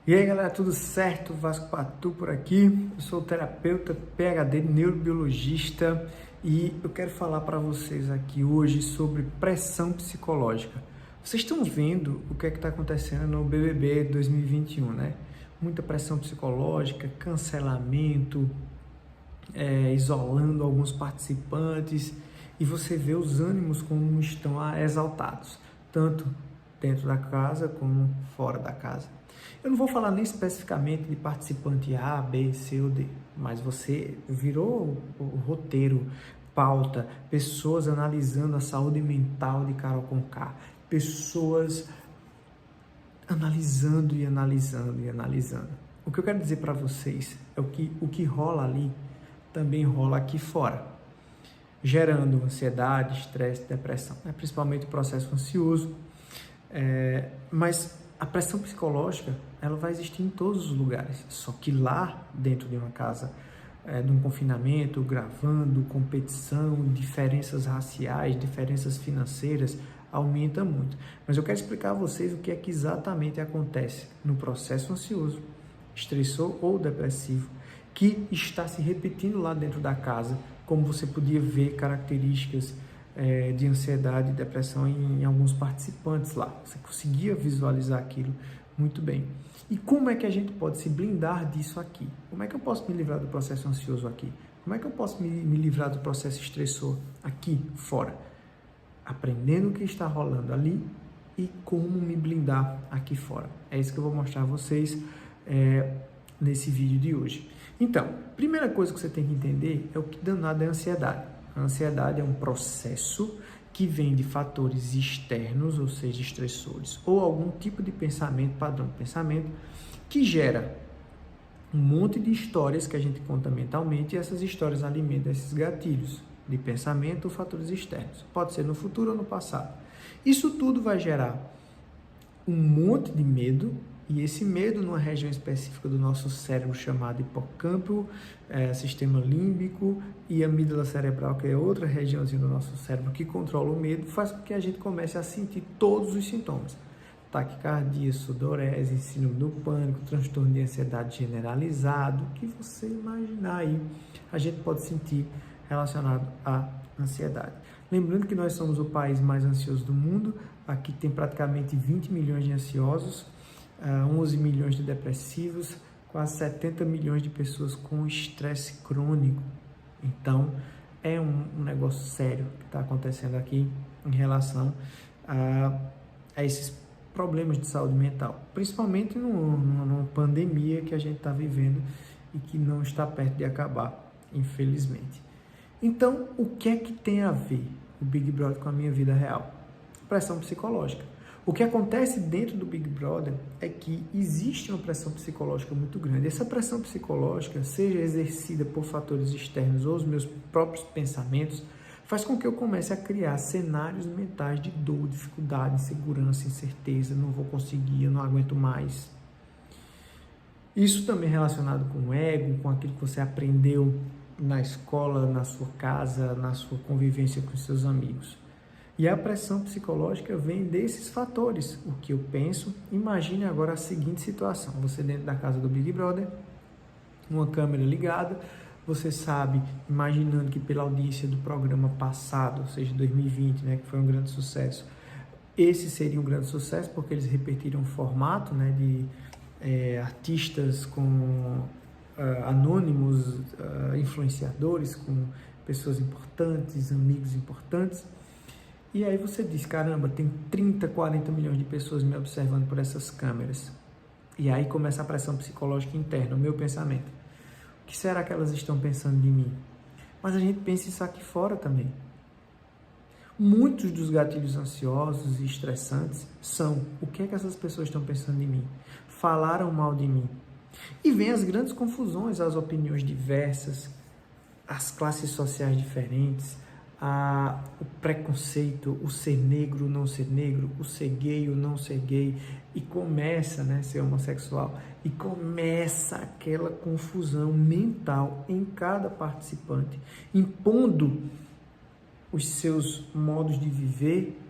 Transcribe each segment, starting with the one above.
E aí galera, tudo certo? Vasco Patu por aqui. Eu sou terapeuta, PhD, neurobiologista e eu quero falar para vocês aqui hoje sobre pressão psicológica. Vocês estão vendo o que é que está acontecendo no BBB 2021, né? Muita pressão psicológica, cancelamento, isolando alguns participantes e você vê os ânimos como estão exaltados, tanto dentro da casa como fora da casa. Eu não vou falar nem especificamente de participante A, B, C ou D, mas você virou o roteiro, pauta, pessoas analisando a saúde mental de Carol Conká, pessoas analisando e analisando e analisando. O que eu quero dizer para vocês é o que rola ali também rola aqui fora, gerando ansiedade, estresse, depressão, principalmente o processo ansioso, mas a pressão psicológica, ela vai existir em todos os lugares, só que lá dentro de uma casa, de um confinamento, gravando, competição, diferenças raciais, diferenças financeiras, aumenta muito. Mas eu quero explicar a vocês o que é que exatamente acontece no processo ansioso, estressor ou depressivo, que está se repetindo lá dentro da casa, como você podia ver características de ansiedade e depressão em alguns participantes lá. Você conseguia visualizar aquilo muito bem. E como é que a gente pode se blindar disso aqui? Como é que eu posso me livrar do processo ansioso aqui? Como é que eu posso me livrar do processo estressor aqui fora? Aprendendo o que está rolando ali e como me blindar aqui fora. É isso que eu vou mostrar a vocês nesse vídeo de hoje. Então, primeira coisa que você tem que entender é o que danado é a ansiedade. A ansiedade é um processo que vem de fatores externos, ou seja, estressores, ou algum tipo de pensamento, padrão de pensamento, que gera um monte de histórias que a gente conta mentalmente e essas histórias alimentam esses gatilhos de pensamento ou fatores externos. Pode ser no futuro ou no passado. Isso tudo vai gerar um monte de medo, e esse medo numa região específica do nosso cérebro chamado hipocampo, sistema límbico e amígdala cerebral, que é outra regiãozinha do nosso cérebro que controla o medo, faz com que a gente comece a sentir todos os sintomas. Taquicardia, sudorese, síndrome do pânico, transtorno de ansiedade generalizado, o que você imaginar aí, a gente pode sentir relacionado à ansiedade. Lembrando que nós somos o país mais ansioso do mundo, aqui tem praticamente 20 milhões de ansiosos, 11 milhões de depressivos, quase 70 milhões de pessoas com estresse crônico. Então, é um negócio sério que está acontecendo aqui em relação a esses problemas de saúde mental, principalmente numa pandemia que a gente está vivendo e que não está perto de acabar, infelizmente. Então, o que é que tem a ver o Big Brother com a minha vida real? Pressão psicológica. O que acontece dentro do Big Brother é que existe uma pressão psicológica muito grande. Essa pressão psicológica, seja exercida por fatores externos ou os meus próprios pensamentos, faz com que eu comece a criar cenários mentais de dor, dificuldade, insegurança, incerteza, não vou conseguir, eu não aguento mais. Isso também é relacionado com o ego, com aquilo que você aprendeu na escola, na sua casa, na sua convivência com seus amigos. E a pressão psicológica vem desses fatores. O que eu penso, imagine agora a seguinte situação. Você dentro da casa do Big Brother, uma câmera ligada, você sabe, imaginando que pela audiência do programa passado, ou seja, 2020, né, que foi um grande sucesso, esse seria um grande sucesso porque eles repetiram o formato, né, de artistas com anônimos, influenciadores, com pessoas importantes, amigos importantes. E aí você diz, caramba, tem 30, 40 milhões de pessoas me observando por essas câmeras. E aí começa a pressão psicológica interna, o meu pensamento. O que será que elas estão pensando de mim? Mas a gente pensa isso aqui fora também. Muitos dos gatilhos ansiosos e estressantes são o que é que essas pessoas estão pensando de mim? Falaram mal de mim. E vem as grandes confusões, as opiniões diversas, as classes sociais diferentes, o preconceito, o ser negro, o não ser negro, o ser gay, o não ser gay, e começa, né, ser homossexual, e começa aquela confusão mental em cada participante, impondo os seus modos de viver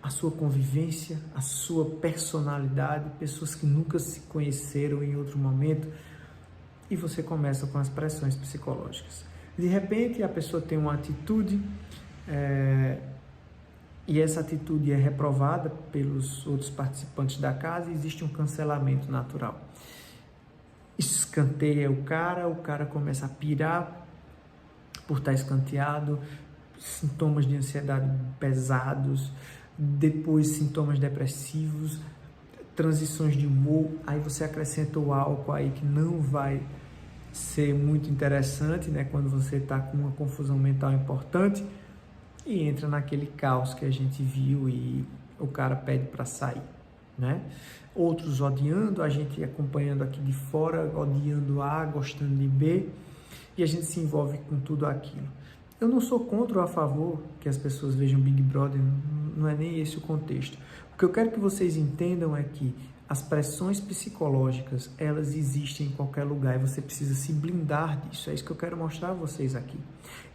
a sua convivência, a sua personalidade, pessoas que nunca se conheceram em outro momento, e você começa com as pressões psicológicas. De repente, a pessoa tem uma atitude e essa atitude é reprovada pelos outros participantes da casa e existe um cancelamento natural. Escanteia o cara começa a pirar por estar escanteado, sintomas de ansiedade pesados, depois sintomas depressivos, transições de humor, aí você acrescenta o álcool aí que não vai ser muito interessante, né, quando você está com uma confusão mental importante, e entra naquele caos que a gente viu e o cara pede para sair, né? Outros odiando, a gente acompanhando aqui de fora, odiando A, gostando de B, e a gente se envolve com tudo aquilo. Eu não sou contra ou a favor que as pessoas vejam Big Brother, não é nem esse o contexto. O que eu quero que vocês entendam é que as pressões psicológicas, elas existem em qualquer lugar e você precisa se blindar disso. É isso que eu quero mostrar a vocês aqui.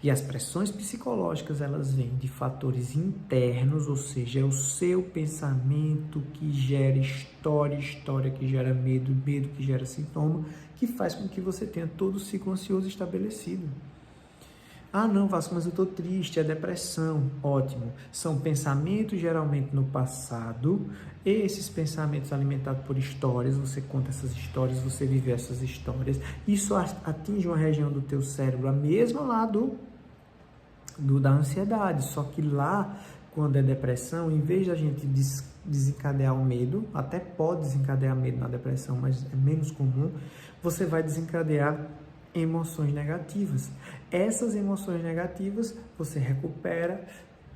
E as pressões psicológicas, elas vêm de fatores internos, ou seja, é o seu pensamento que gera história que gera medo que gera sintoma, que faz com que você tenha todo o ciclo ansioso estabelecido. Ah, não, Vasco, mas eu estou triste, é depressão. Ótimo. São pensamentos geralmente no passado. Esses pensamentos alimentados por histórias, você conta essas histórias, você vive essas histórias. Isso atinge uma região do teu cérebro, a mesma lá da ansiedade. Só que lá, quando é depressão, em vez da gente desencadear o medo, até pode desencadear medo na depressão, mas é menos comum, você vai desencadear emoções negativas. Essas emoções negativas você recupera,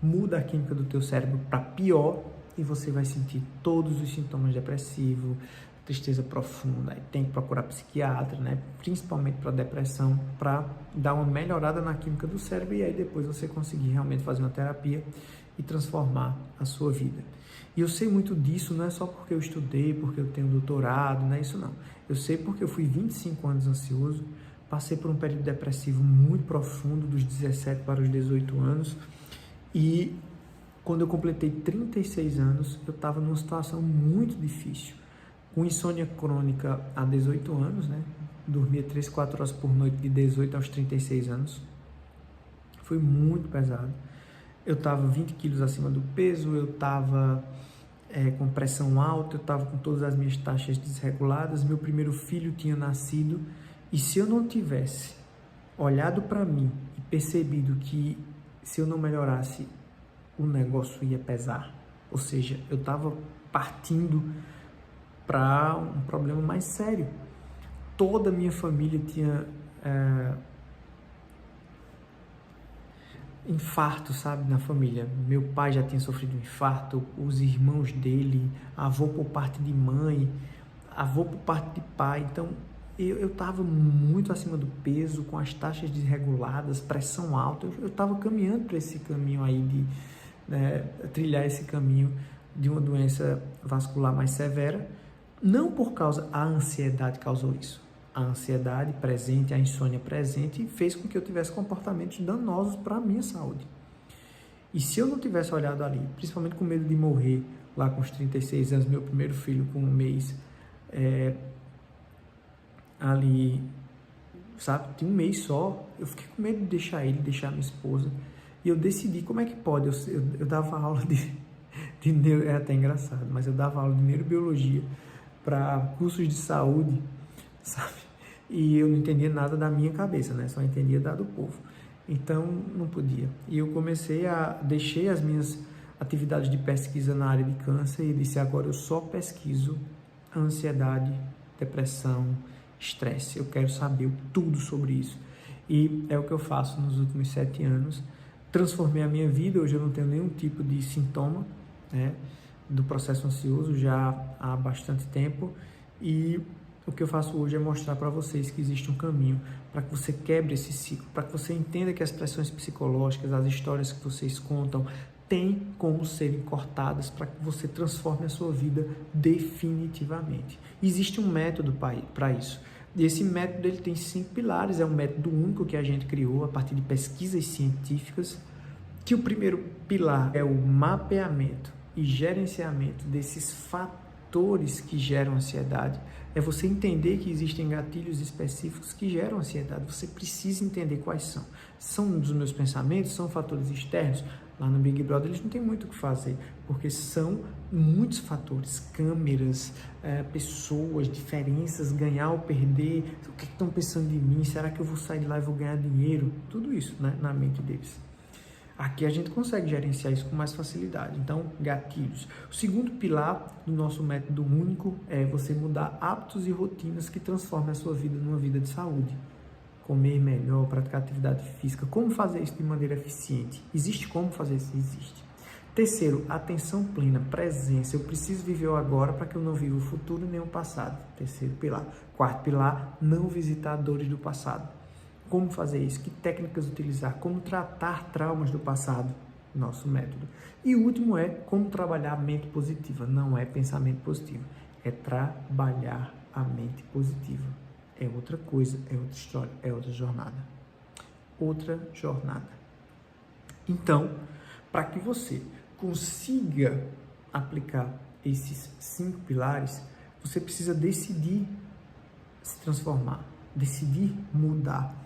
muda a química do teu cérebro para pior e você vai sentir todos os sintomas depressivos, tristeza profunda, e tem que procurar psiquiatra, né? Principalmente para depressão, para dar uma melhorada na química do cérebro e aí depois você conseguir realmente fazer uma terapia e transformar a sua vida. E eu sei muito disso, não é só porque eu estudei, porque eu tenho doutorado, não é isso não. Eu sei porque eu fui 25 anos ansioso, passei por um período depressivo muito profundo, dos 17 para os 18 anos, e quando eu completei 36 anos, eu estava numa situação muito difícil, com insônia crônica há 18 anos, né? Dormia 3, 4 horas por noite de 18 aos 36 anos, foi muito pesado. Eu estava 20 quilos acima do peso, eu estava com pressão alta, eu estava com todas as minhas taxas desreguladas, meu primeiro filho tinha nascido, e se eu não tivesse olhado para mim e percebido que se eu não melhorasse, o negócio ia pesar, ou seja, eu estava partindo para um problema mais sério. Toda a minha família tinha infarto, sabe, na família. Meu pai já tinha sofrido um infarto, os irmãos dele, avô por parte de mãe, avô por parte de pai, então eu estava muito acima do peso, com as taxas desreguladas, pressão alta, eu estava caminhando para esse caminho aí de trilhar esse caminho de uma doença vascular mais severa, não por causa, a ansiedade causou isso, a ansiedade presente, a insônia presente fez com que eu tivesse comportamentos danosos para a minha saúde. E se eu não tivesse olhado ali, principalmente com medo de morrer, lá com os 36 anos, meu primeiro filho com um mês, ali, sabe, tinha um mês só, eu fiquei com medo de deixar ele, deixar minha esposa, e eu decidi, como é que pode, eu dava aula de é até engraçado, mas eu dava aula de neurobiologia para cursos de saúde, sabe, e eu não entendia nada da minha cabeça, né, só entendia da do povo, então não podia, e eu deixei as minhas atividades de pesquisa na área de câncer e disse, agora eu só pesquiso ansiedade, depressão, estresse, eu quero saber tudo sobre isso, e é o que eu faço nos últimos 7 anos, transformei a minha vida, hoje eu não tenho nenhum tipo de sintoma, né, do processo ansioso já há bastante tempo, e o que eu faço hoje é mostrar para vocês que existe um caminho para que você quebre esse ciclo, para que você entenda que as pressões psicológicas, as histórias que vocês contam, têm como serem cortadas para que você transforme a sua vida definitivamente. Existe um método para isso. E esse método ele tem 5 pilares, é um método único que a gente criou a partir de pesquisas científicas, que o primeiro pilar é o mapeamento. e gerenciamento desses fatores que geram ansiedade. É você entender que existem gatilhos específicos que geram ansiedade. Você precisa entender quais são. São dos meus pensamentos? São fatores externos? Lá no Big Brother eles não têm muito o que fazer, porque são muitos fatores, câmeras, pessoas, diferenças, ganhar ou perder, o que estão pensando de mim, será que eu vou sair de lá e vou ganhar dinheiro? Tudo isso, né, na mente deles. Aqui a gente consegue gerenciar isso com mais facilidade. Então, gatilhos. O segundo pilar do nosso método único é você mudar hábitos e rotinas que transformem a sua vida numa vida de saúde. Comer melhor, praticar atividade física. Como fazer isso de maneira eficiente? Existe como fazer isso? Existe. Terceiro, atenção plena, presença. Eu preciso viver o agora para que eu não viva o futuro nem o passado. Terceiro pilar. Quarto pilar, não visitar dores do passado. Como fazer isso? Que técnicas utilizar? Como tratar traumas do passado? Nosso método. E o último é como trabalhar a mente positiva. Não é pensamento positivo, é trabalhar a mente positiva. É outra coisa, é outra história, é outra jornada. Outra jornada. Então, para que você consiga aplicar esses 5 pilares, você precisa decidir se transformar, decidir mudar.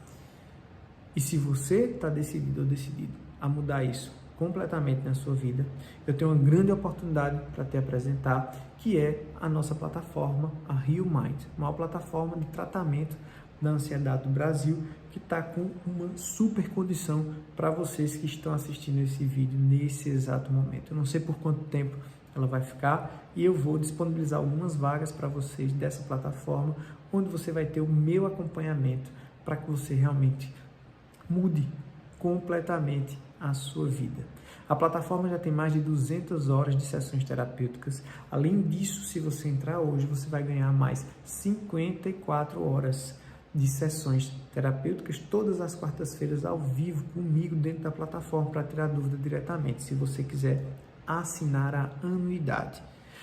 E se você está decidido ou decidido a mudar isso completamente na sua vida, eu tenho uma grande oportunidade para te apresentar, que é a nossa plataforma, a Heal Mind, uma plataforma de tratamento da ansiedade do Brasil, que está com uma super condição para vocês que estão assistindo esse vídeo nesse exato momento. Eu não sei por quanto tempo ela vai ficar e eu vou disponibilizar algumas vagas para vocês dessa plataforma, onde você vai ter o meu acompanhamento para que você realmente mude completamente a sua vida. A plataforma já tem mais de 200 horas de sessões terapêuticas. Além disso, se você entrar hoje, você vai ganhar mais 54 horas de sessões terapêuticas todas as quartas-feiras ao vivo comigo dentro da plataforma para tirar dúvida diretamente, se você quiser assinar a anuidade.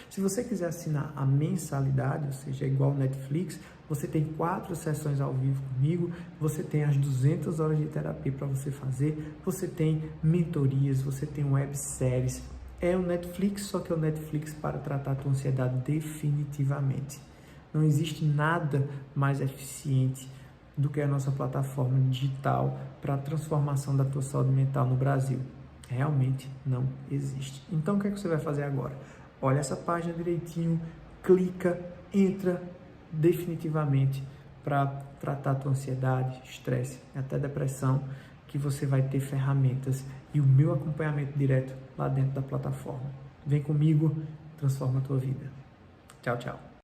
Se você quiser assinar a mensalidade, ou seja, igual ao Netflix, você tem 4 sessões ao vivo comigo, você tem as 200 horas de terapia para você fazer, você tem mentorias, você tem webséries. É o Netflix, só que é o Netflix para tratar a tua ansiedade definitivamente. Não existe nada mais eficiente do que a nossa plataforma digital para a transformação da tua saúde mental no Brasil. Realmente não existe. Então, o que é que você vai fazer agora? Olha essa página direitinho, clica, entra definitivamente para tratar a tua ansiedade, estresse, até depressão, que você vai ter ferramentas e o meu acompanhamento direto lá dentro da plataforma. Vem comigo, transforma a tua vida. Tchau, tchau.